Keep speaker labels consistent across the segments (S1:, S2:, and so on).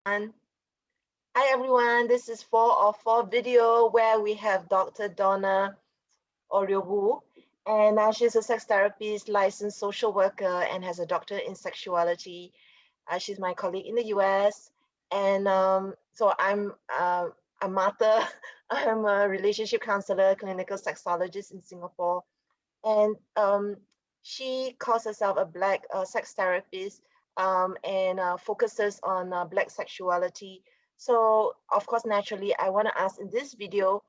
S1: Hi everyone, this is 4 of 4 video where we have Dr. Donna Oriowo, and she's a sex therapist, licensed social worker, and has a doctorate in sexuality. She's my colleague in the US, and so I'm a Martha. I'm a relationship counselor, clinical sexologist in Singapore, and she calls herself a Black sex therapist and focuses on Black sexuality. So, of course, naturally, I want to ask in this video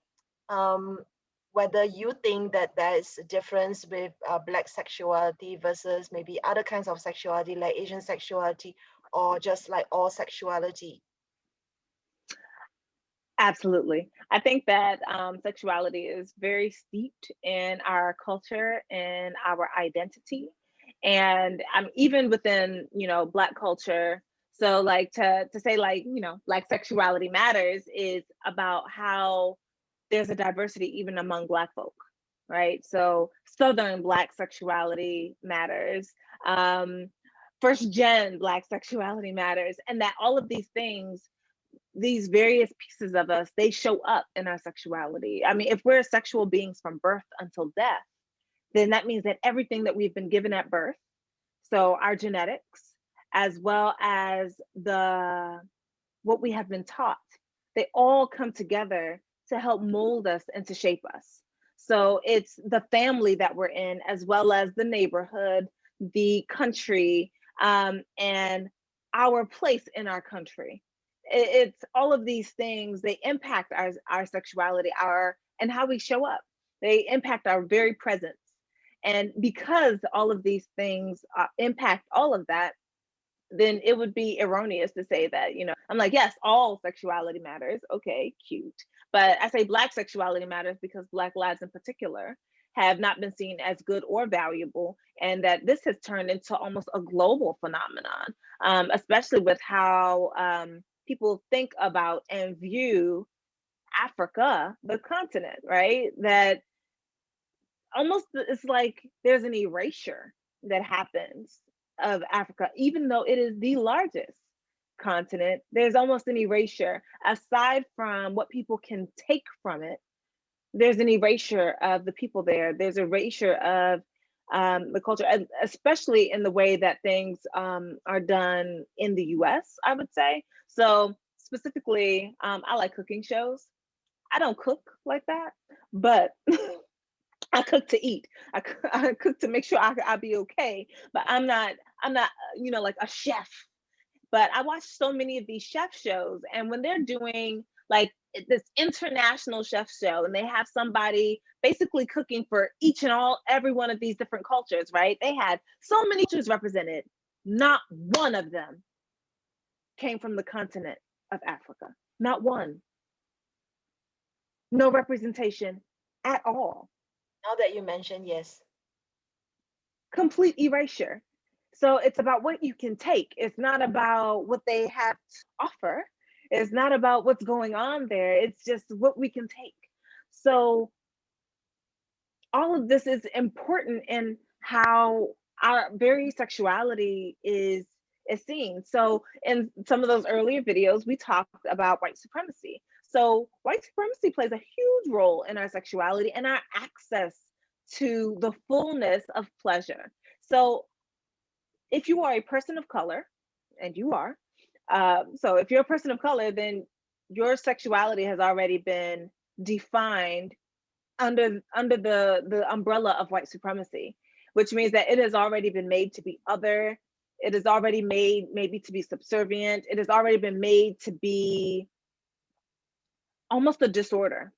S1: um, whether you think that there is a difference with Black sexuality versus maybe other kinds of sexuality like Asian sexuality or just like all sexuality.
S2: Absolutely. I think that sexuality is very steeped in our culture and our identity. And even within, Black culture. So like to say like, Black sexuality matters is about how there's a diversity even among Black folk, right? So Southern Black sexuality matters. First gen Black sexuality matters. And that all of these things, these various pieces of us, they show up in our sexuality. I mean, if we're sexual beings from birth until death, then that means that everything that we've been given at birth, so our genetics, as well as the what we have been taught, they all come together to help mold us and to shape us. So it's the family that we're in, as well as the neighborhood, the country, and our place in our country. It's all of these things. They impact our sexuality, our and how we show up. They impact our very presence. And because all of these things impact all of that, then it would be erroneous to say that, I'm like, yes, all sexuality matters. Okay, cute. But I say Black sexuality matters because Black lives in particular have not been seen as good or valuable. And that this has turned into almost a global phenomenon, especially with how people think about and view Africa, the continent, right? That almost it's like there's an erasure that happens of Africa, even though it is the largest continent. There's almost an erasure aside from what people can take from it. There's an erasure of the people there. There's erasure of the culture, especially in the way that things are done in the US, I would say. So specifically, I like cooking shows. I don't cook like that, but I cook to eat. I cook to make sure I'll be okay. But I'm not like a chef. But I watch so many of these chef shows, and when they're doing like this international chef show, and they have somebody basically cooking for each and every one of these different cultures, right? They had so many cultures represented. Not one of them came from the continent of Africa. Not one. No representation at all.
S1: Now that you mention, yes.
S2: Complete erasure. So it's about what you can take. It's not about what they have to offer. It's not about what's going on there. It's just what we can take. So all of this is important in how our very sexuality is seen. So in some of those earlier videos, we talked about white supremacy. So white supremacy plays a huge role in our sexuality and our access to the fullness of pleasure. So if you are a person of color, and you are, so if you're a person of color, then your sexuality has already been defined under the umbrella of white supremacy, which means that it has already been made to be other. It is already made maybe to be subservient. It has already been made to be almost a disorder.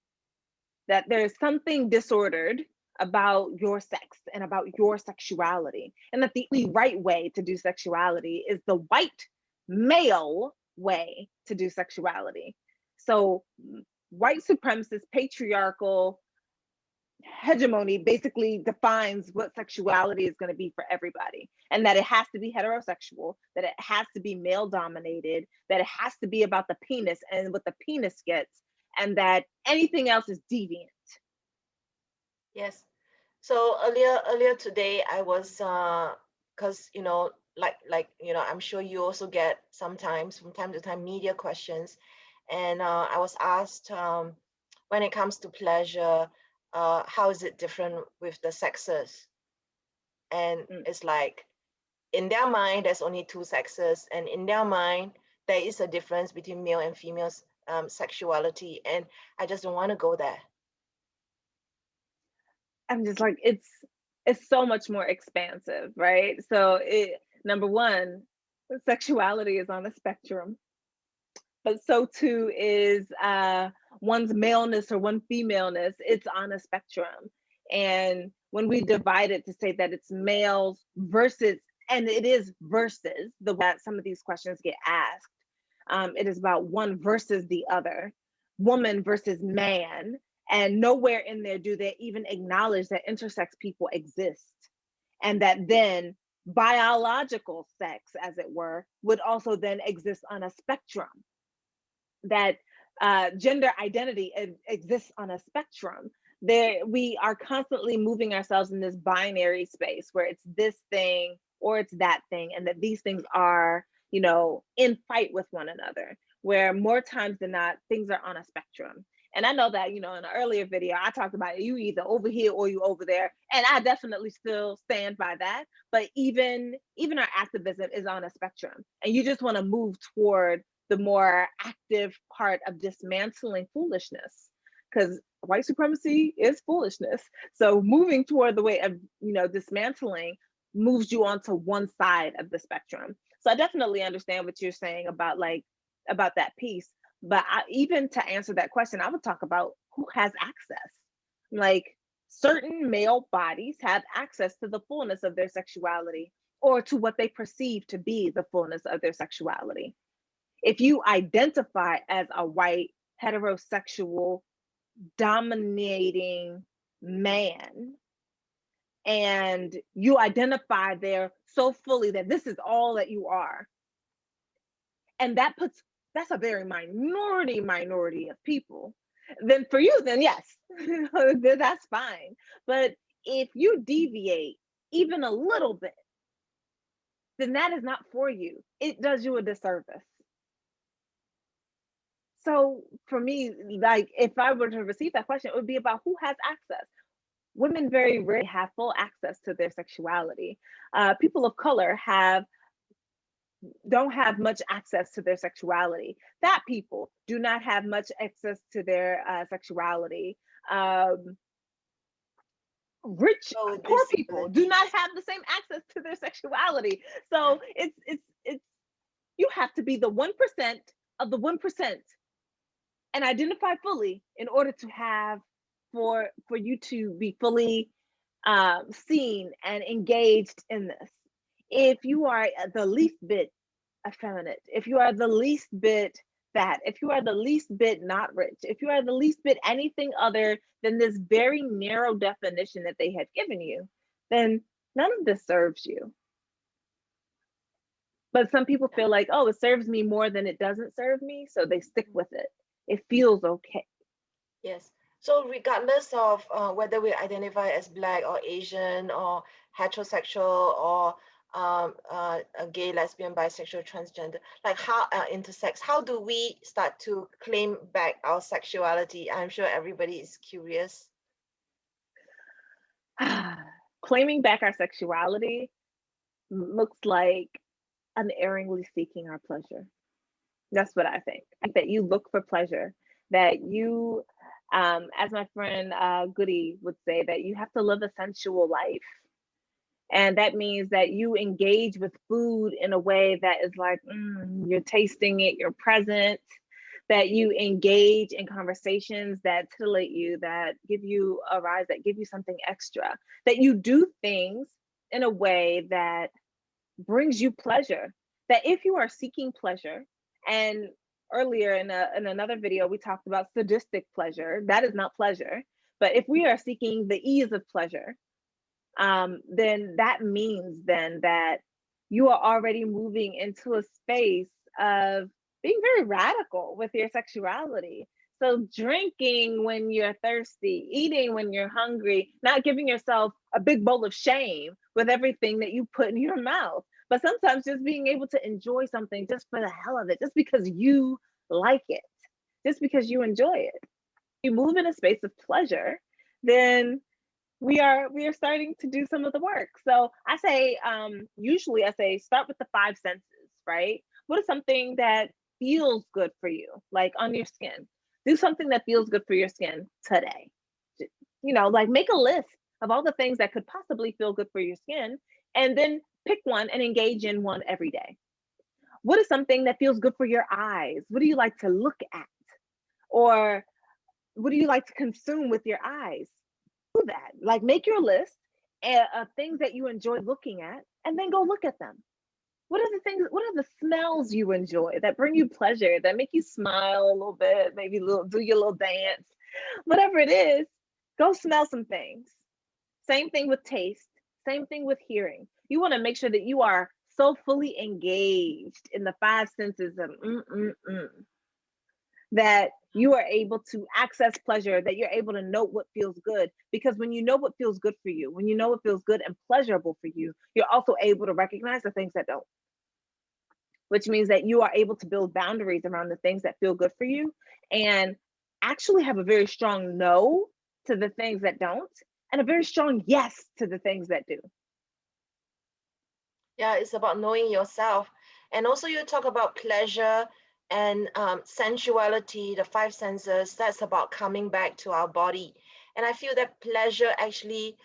S2: That there's something disordered about your sex and about your sexuality, and that the only right way to do sexuality is the white male way to do sexuality. So white supremacist patriarchal hegemony basically defines what sexuality is going to be for everybody, and that it has to be heterosexual, that it has to be male dominated, that it has to be about the penis and what the penis gets, and that anything else is deviant.
S1: Yes. So earlier today, I was because you know, I'm sure you also get sometimes from time to time media questions, and I was asked, when it comes to pleasure, how is it different with the sexes? And
S2: Mm.
S1: it's like, in their mind there's only two sexes, and in their mind there is a difference between male and female sexuality, and I just don't want to go there.
S2: I'm just like, it's so much more expansive, right? So number one, sexuality is on a spectrum, but so too is one's maleness or one femaleness. It's on a spectrum. And when we divide it to say that it's males versus, and it is versus the way that some of these questions get asked, it is about one versus the other, woman versus man. And nowhere in there do they even acknowledge that intersex people exist, and that then biological sex, as it were, would also then exist on a spectrum, that gender identity exists on a spectrum. There, we are constantly moving ourselves in this binary space where it's this thing or it's that thing, and that these things are, you know, in fight with one another, where more times than not, things are on a spectrum. And I know that, you know, in an earlier video, I talked about you either over here or you over there. And I definitely still stand by that. But even our activism is on a spectrum. And you just want to move toward the more active part of dismantling foolishness, because white supremacy is foolishness. So moving toward the way of, you know, dismantling moves you onto one side of the spectrum. So I definitely understand what you're saying about like about that piece. But even to answer that question, I would talk about who has access. Like, certain male bodies have access to the fullness of their sexuality, or to what they perceive to be the fullness of their sexuality. If you identify as a white heterosexual dominating man, and you identify there so fully that this is all that you are, and that's a very minority of people, then for you, then yes, that's fine. But if you deviate even a little bit, then that is not for you. It does you a disservice. So for me, like, if I were to receive that question, it would be about who has access. Women very rarely have full access to their sexuality. People of color don't have much access to their sexuality. Fat people do not have much access to their sexuality. Rich,
S1: So
S2: poor people do not
S1: disabilities.
S2: have the same access to their sexuality. So it's you have to be the 1% of the 1% and identify fully in order to have for you to be fully seen and engaged in this. If you are the least bit effeminate, if you are the least bit fat, if you are the least bit not rich, if you are the least bit anything other than this very narrow definition that they have given you, then none of this serves you. But some people feel like, oh, it serves me more than it doesn't serve me, so they stick with it. It feels okay.
S1: Yes. So regardless of whether we identify as Black or Asian or heterosexual or a gay, lesbian, bisexual, transgender, like how intersex, how do we start to claim back our sexuality? I'm sure everybody is curious.
S2: Claiming back our sexuality looks like unerringly seeking our pleasure. That's what I think. I think that you look for pleasure, that you, as my friend Goody would say, that you have to live a sensual life. And that means that you engage with food in a way that is like, you're tasting it, you're present, that you engage in conversations that titillate you, that give you a rise, that give you something extra, that you do things in a way that brings you pleasure. That if you are seeking pleasure, and earlier in another video, we talked about sadistic pleasure, that is not pleasure. But if we are seeking the ease of pleasure, then that means then that you are already moving into a space of being very radical with your sexuality. So drinking when you're thirsty, eating when you're hungry, not giving yourself a big bowl of shame with everything that you put in your mouth, But sometimes just being able to enjoy something just for the hell of it, just because you like it, just because you enjoy it. You move in a space of pleasure, then we are starting to do some of the work. So I say, usually I say start with the five senses, right? What is something that feels good for you, like on your skin? Do something that feels good for your skin today. Like make a list of all the things that could possibly feel good for your skin, and then pick one and engage in one every day. What is something that feels good for your eyes? What do you like to look at? Or what do you like to consume with your eyes? Do that. Like make your list of things that you enjoy looking at, and then go look at them. What are the smells you enjoy that bring you pleasure, that make you smile a little bit, maybe do your little dance, whatever it is, go smell some things. Same thing with taste, same thing with hearing. You want to make sure that you are so fully engaged in the five senses of that you are able to access pleasure, that you're able to know what feels good. Because when you know what feels good for you, when you know what feels good and pleasurable for you, you're also able to recognize the things that don't. Which means that you are able to build boundaries around the things that feel good for you, and actually have a very strong no to the things that don't, and a very strong yes to the things that do.
S1: Yeah, it's about knowing yourself. And also, you talk about pleasure and sensuality, the five senses. That's about coming back to our body. And I feel that pleasure actually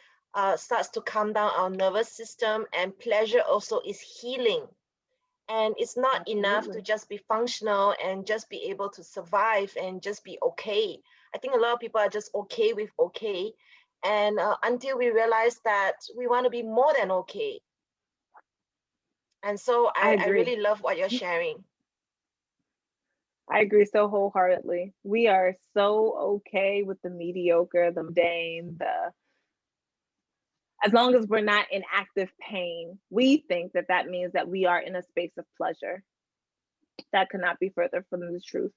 S1: starts to calm down our nervous system, and pleasure also is healing. And it's not enough to
S2: Absolutely.
S1: just be functional and just be able to survive and just be okay. I think a lot of people are just okay with okay. And until we realize that we want to be more than okay. And so
S2: I
S1: I
S2: agree.
S1: really love what you're sharing.
S2: I agree so wholeheartedly. We are so okay with the mediocre, the mundane, as long as we're not in active pain. We think that that means that we are in a space of pleasure. That could not be further from the truth.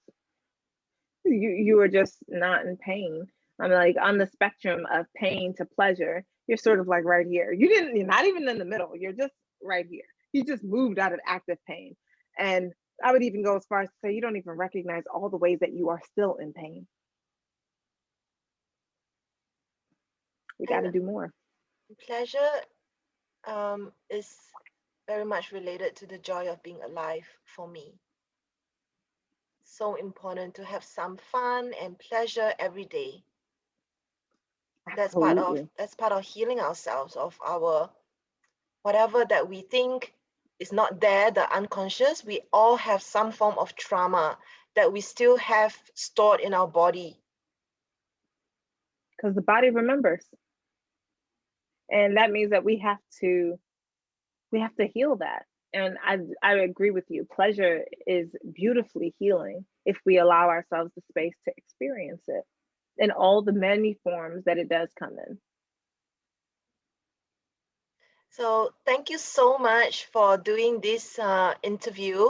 S2: You are just not in pain. I'm like on the spectrum of pain to pleasure. You're sort of like right here. You're not even in the middle. You're just right here. You just moved out of active pain. And I would even go as far as to say you don't even recognize all the ways that you are still in pain. We got
S1: And
S2: to do more.
S1: pleasure is very much related to the joy of being alive for me. So important to have some fun and pleasure every day.
S2: Absolutely.
S1: That's part of healing ourselves of our whatever that we think is not there, the unconscious. We all have some form of trauma that we still have stored in our body.
S2: Because the body remembers. And that means that we have to heal that. And I agree with you. Pleasure is beautifully healing if we allow ourselves the space to experience it in all the many forms that it does come in.
S1: So thank you so much for doing this interview.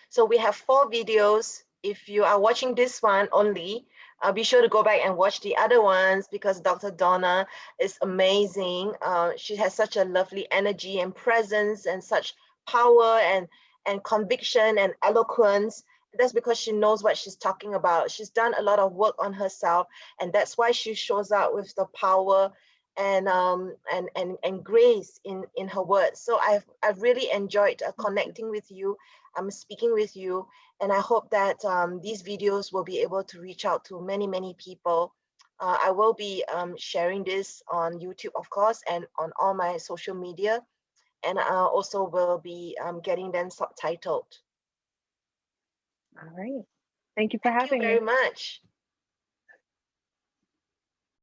S1: So we have 4 videos. If you are watching this one only, be sure to go back and watch the other ones because Dr. Donna is amazing. She has such a lovely energy and presence and such power and conviction and eloquence. That's because she knows what she's talking about. She's done a lot of work on herself, and that's why she shows up with the power and grace in her words. So I've really enjoyed connecting with you. I'm speaking with you, and I hope that these videos will be able to reach out to many people. I will be sharing this on YouTube, of course, and on all my social media, and I also will be getting them subtitled.
S2: All right. Thank you for
S1: Thank you
S2: having
S1: very
S2: me.
S1: much.